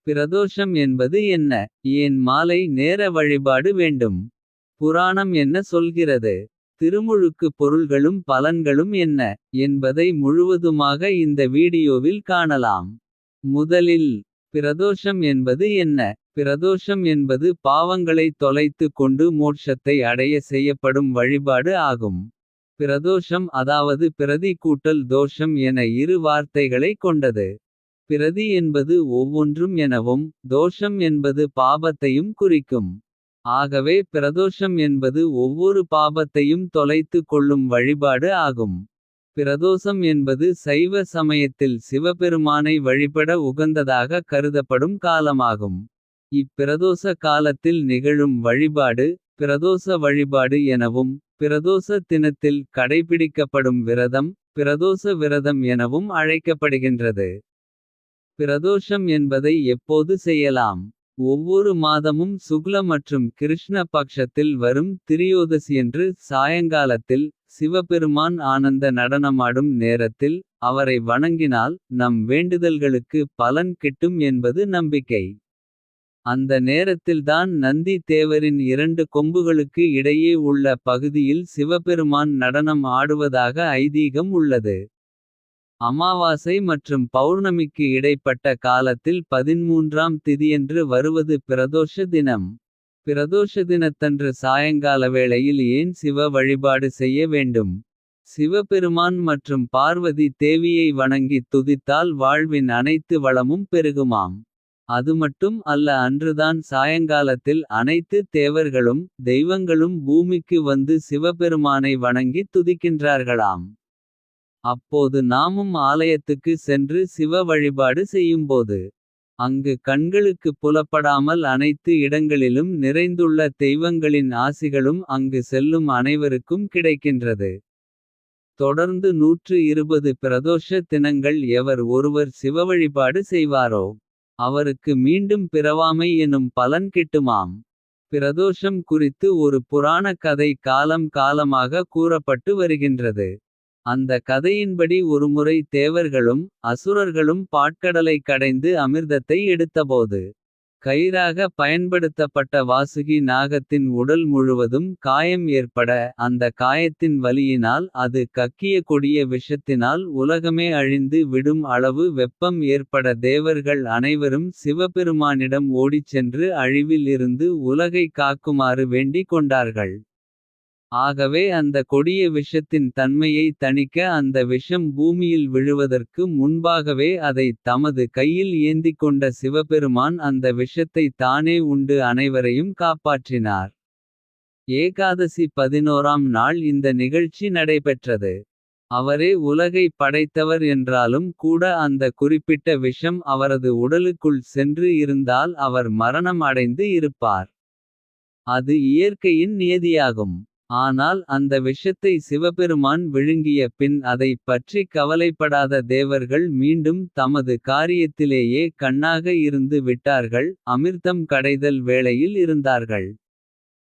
பிரதோஷம் என்பது என்ன? ஏன் மாலை நேர வழிபாடு வேண்டும்? புராணம் என்ன சொல்கிறது? திருமுழுக்கு பொருள்களும் பலன்களும் என்ன? என்பதை முழுவதுமாக இந்த வீடியோவில் காணலாம். முதலில், பிரதோஷம் என்பது என்ன? பிரதோஷம் என்பது பாவங்களை தொலைத்து கொண்டு மோட்சத்தை அடைய செய்யப்படும் வழிபாடு ஆகும். பிரதோஷம் அதாவது பிரதி கூட்டல் தோஷம் என இரு வார்த்தைகளை கொண்டது. பிரதி என்பது ஒவ்வொன்றும் எனவும், தோஷம் என்பது பாபத்தையும் குறிக்கும். ஆகவே பிரதோஷம் என்பது ஒவ்வொரு பாபத்தையும் தொலைத்து கொள்ளும் வழிபாடு ஆகும். பிரதோஷம் என்பது சைவ சமயத்தில் சிவபெருமானை வழிபட உகந்ததாக கருதப்படும் காலமாகும். இப்பிரதோஷ காலத்தில் நிகழும் வழிபாடு பிரதோஷ வழிபாடு எனவும், பிரதோஷ தினத்தில் கடைபிடிக்கப்படும் விரதம் பிரதோஷ விரதம் எனவும் அழைக்கப்படுகின்றது. பிரதோஷம் என்பதை எப்போது செய்யலாம்? ஒவ்வொரு மாதமும் சுக்ல மற்றும் கிருஷ்ண பக்ஷத்தில் வரும் திரியோதசியன்று சாயங்காலத்தில். சிவபெருமான் ஆனந்த நடனமாடும் நேரத்தில் அவரை வணங்கினால் நம் வேண்டுதல்களுக்கு பலன் கிட்டும் என்பது நம்பிக்கை. அந்த நேரத்தில்தான் நந்தி தேவரின் இரண்டு கொம்புகளுக்கு இடையே உள்ள பகுதியில் சிவபெருமான் நடனம் ஆடுவதாக ஐதீகம் உள்ளது. அமாவாசை மற்றும் பௌர்ணமிக்கு இடைப்பட்ட காலத்தில் 13ஆம் திதியன்று வருவது பிரதோஷ தினம். பிரதோஷ தினத்தன்று சாயங்கால வேளையில் ஏன் சிவ வழிபாடு செய்ய வேண்டும்? சிவபெருமான் மற்றும் பார்வதி தேவியை வணங்கி துதித்தால் வாழ்வின் அனைத்து வளமும் பெருகுமாம். அது மட்டும் அல்ல, அன்றுதான் சாயங்காலத்தில் அனைத்து தேவர்களும் தெய்வங்களும் பூமிக்கு வந்து சிவபெருமானை வணங்கி துதிக்கின்றார்களாம். அப்போது நாமும் ஆலயத்துக்கு சென்று சிவ வழிபாடு செய்யும்போது, அங்கு கண்களுக்கு புலப்படாமல் அனைத்து இடங்களிலும் நிறைந்துள்ள தெய்வங்களின் ஆசிகளும் அங்கு செல்லும் அனைவருக்கும் கிடைக்கின்றது. தொடர்ந்து 120 பிரதோஷ தினங்கள் எவர் ஒருவர் சிவ வழிபாடு செய்வாரோ அவருக்கு மீண்டும் பிறவாமை எனும் பலன் கிட்டுமாம். பிரதோஷம் குறித்து ஒரு புராண கதை காலம் காலமாக கூறப்பட்டு வருகின்றது. அந்த கதையின்படி ஒருமுறை தேவர்களும் அசுரர்களும் பாட்கடலை கடைந்து அமிர்தத்தை எடுத்தபோது, கயிறாக பயன்படுத்தப்பட்ட வாசுகி நாகத்தின் உடல் முழுவதும் காயம் ஏற்பட, அந்த காயத்தின் வலியினால் அது கக்கிய கொடிய விஷத்தினால் உலகமே அழிந்து விடும் அளவு வெப்பம் ஏற்பட தேவர்கள் அனைவரும் சிவபெருமானிடம் ஓடிச் சென்று அழிவில் இருந்து உலகை காக்குமாறு வேண்டிக் கொண்டார்கள். ஆகவே அந்த கொடிய விஷத்தின் தன்மையை தணிக்க அந்த விஷம் பூமியில் விழுவதற்கு முன்பாகவே அதை தமது கையில் ஏந்திக் கொண்ட சிவபெருமான் அந்த விஷத்தை தானே உண்டு அனைவரையும் காப்பாற்றினார். ஏகாதசி 11ஆம் நாள் இந்த நிகழ்ச்சி நடைபெற்றது. அவரே உலகை படைத்தவர் என்றாலும் கூட அந்த குறிப்பிட்ட விஷம் அவரது உடலுக்குள் சென்று இருந்தால் அவர் மரணம் அடைந்து இருப்பார். அது இயற்கையின் நியதியாகும். ஆனால் அந்த விஷத்தை சிவபெருமான் விழுங்கிய பின் அதை பற்றி கவலைப்படாத தேவர்கள் மீண்டும் தமது காரியத்திலேயே கண்ணாக இருந்து விட்டார்கள். அமிர்தம் கடைதல் வேளையில் இருந்தார்கள்.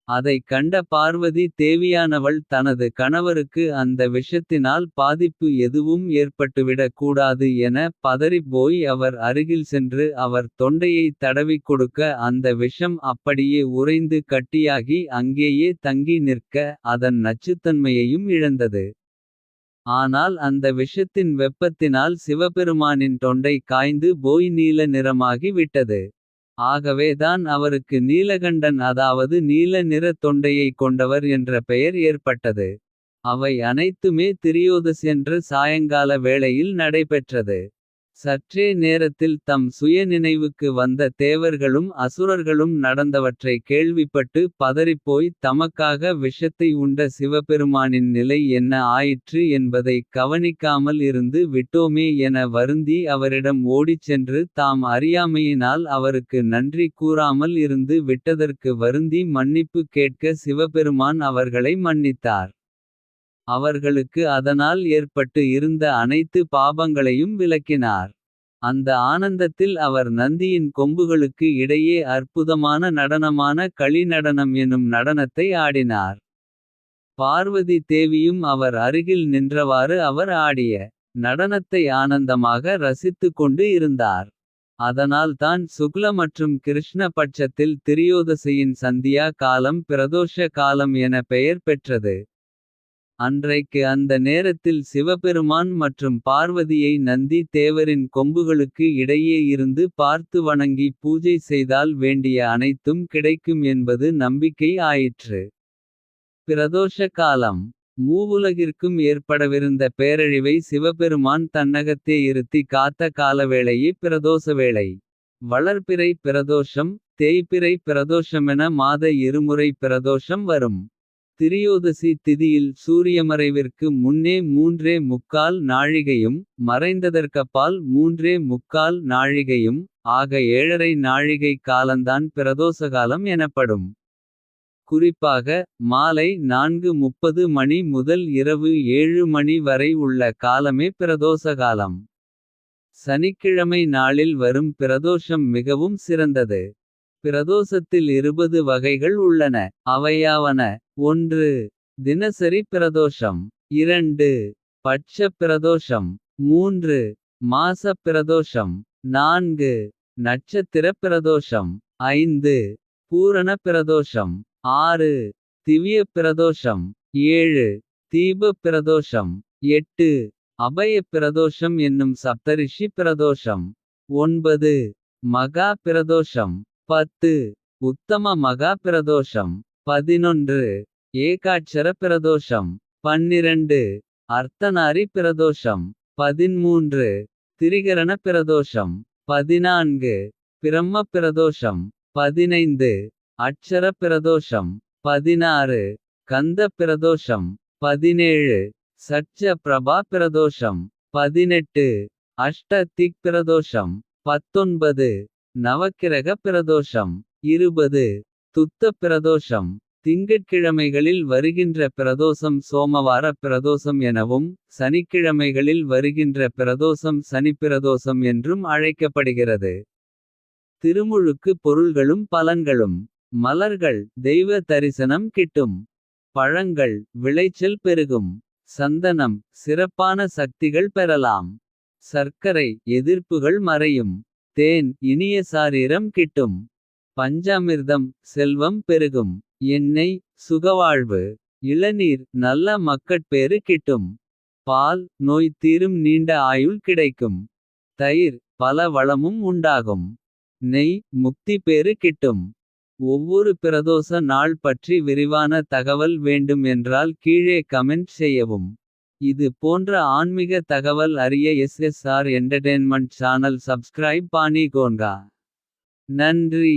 அதைக் கண்ட பார்வதி தேவியானவள் தனது கணவருக்கு அந்த விஷத்தினால் பாதிப்பு எதுவும் ஏற்பட்டுவிடக் கூடாது என பதறிப் போய் அவர் அருகில் சென்று அவர் தொண்டையை தடவிக் கொடுக்க அந்த விஷம் அப்படியே உறைந்து கட்டியாகி அங்கேயே தங்கி நிற்க அதன் நச்சுத்தன்மையையும் இழந்தது. ஆனால் அந்த விஷத்தின் வெப்பத்தினால் சிவபெருமானின் தொண்டை காய்ந்து போய் நீல நிறமாகி விட்டது. ஆகவேதான் அவருக்கு நீலகண்டன் அதாவது நீல நிற தொண்டையை கொண்டவர் என்ற பெயர் ஏற்பட்டது. அவை அனைத்துமே திரியோதசியன்று சாயங்கால வேளையில் நடைபெற்றது. சற்றே நேரத்தில் தம் சுய நினைவுக்கு வந்த தேவர்களும் அசுரர்களும் நடந்தவற்றை கேள்விப்பட்டு பதறிப்போய் தமக்காக விஷத்தை உண்ட சிவபெருமானின் நிலை என்ன ஆயிற்று என்பதை கவனிக்காமல் இருந்து விட்டோமே என வருந்தி அவரிடம் ஓடிச் சென்று தாம் அறியாமையினால் அவருக்கு நன்றி கூறாமல் இருந்து விட்டதற்கு வருந்தி மன்னிப்பு கேட்க சிவபெருமான் அவர்களை மன்னித்தார். அவர்களுக்கு அதனால் ஏற்பட்டு இருந்த அனைத்து பாபங்களையும் விலக்கினார். அந்த ஆனந்தத்தில் அவர் நந்தியின் கொம்புகளுக்கு இடையே அற்புதமான நடனமான களி நடனம் எனும் நடனத்தை ஆடினார். பார்வதி தேவியும் அவர் அருகில் நின்றவாறு அவர் ஆடிய நடனத்தை ஆனந்தமாக ரசித்துக் கொண்டு இருந்தார். அதனால் தான் சுக்ல மற்றும் கிருஷ்ண பட்சத்தில் திரியோதசியின் சந்தியா காலம் பிரதோஷ காலம் என பெயர் பெற்றது. அன்றைக்கு அந்த நேரத்தில் சிவபெருமான் மற்றும் பார்வதியை நந்தி தேவரின் கொம்புகளுக்கு இடையே இருந்து பார்த்து வணங்கி பூஜை செய்தால் வேண்டிய அனைத்தும் கிடைக்கும் என்பது நம்பிக்கை ஆயிற்று. பிரதோஷ காலம் மூவுலகிற்கும் ஏற்படவிருந்த பேரழிவை சிவபெருமான் தன்னகத்தே இருத்தி காத்த காலவேளையே பிரதோஷவேளை. வளர்பிறை பிரதோஷம் தேய்பிறை பிரதோஷமென மாத இருமுறை பிரதோஷம் வரும். திரியோதசி திதியில் சூரியமறைவிற்கு முன்னே 3:45 நாழிகையும். மறைந்ததற்கப்பால் 3:45 நாழிகையும். ஆக 7:30 நாழிகை காலந்தான் பிரதோஷகாலம் எனப்படும். குறிப்பாக மாலை 4:30 மணி முதல் இரவு 7 மணி வரை உள்ள காலமே பிரதோஷகாலம். சனிக்கிழமை நாளில் வரும் பிரதோஷம் மிகவும் சிறந்தது. பிரதோஷத்தில் 20 வகைகள் உள்ளன. அவையாவன: 1. தினசரி பிரதோஷம். 2. பட்ச பிரதோஷம். 3. மாச பிரதோஷம். 4. நட்சத்திர பிரதோஷம். 5. பூரண பிரதோஷம். 6. திவ்ய பிரதோஷம். 7. தீப பிரதோஷம். 8. அபய பிரதோஷம் என்னும் சப்தரிஷி பிரதோஷம். 9. மகா பிரதோஷம். 10. உத்தம மகா பிரதோஷம். 11. ஏகாட்சர பிரதோஷம். 12. அர்த்தநாரி பிரதோஷம். 13. திரிகரண பிரதோஷம். 14. பிரம்ம பிரதோஷம். 15. அட்சர பிரதோஷம். 16. கந்த பிரதோஷம். 17. சட்ச பிரபா பிரதோஷம். 18. அஷ்ட திக் பிரதோஷம். 19. நவக்கிரக பிரதோஷம். 20. துத்த பிரதோஷம். திங்கட்கிழமைகளில் வருகின்ற பிரதோஷம் சோமவார பிரதோஷம் எனவும். சனிக்கிழமைகளில் வருகின்ற பிரதோஷம் சனிப்பிரதோஷம் என்றும் அழைக்கப்படுகிறது. திருமுழுக்கு பொருள்களும் பலன்களும். மலர்கள் தெய்வ தரிசனம் கிட்டும். பழங்கள் விளைச்சல் பெருகும். சந்தனம் சிறப்பான சக்திகள் பெறலாம். சர்க்கரை எதிர்ப்புகள் மறையும். தேன் இனிய சாரீரம் கிட்டும். பஞ்சாமிர்தம் செல்வம் பெருகும். எண்ணெய் சுகவாழ்வு. இளநீர் நல்ல மக்கட்பேறு கிட்டும். பால் நோய் தீரும் நீண்ட ஆயுள் கிடைக்கும். தயிர் பல வளமும் உண்டாகும். நெய் முக்தி பேறு கிட்டும். ஒவ்வொரு பிரதோஷ நாள் பற்றி விரிவான தகவல் வேண்டும் என்றால் கீழே கமெண்ட் செய்யவும். இது போன்ற ஆன்மீக தகவல் அறிய SSR என்டர்டெயின்மெண்ட் சேனல் சப்ஸ்கிரைப் பாணிகோங்க. நன்றி.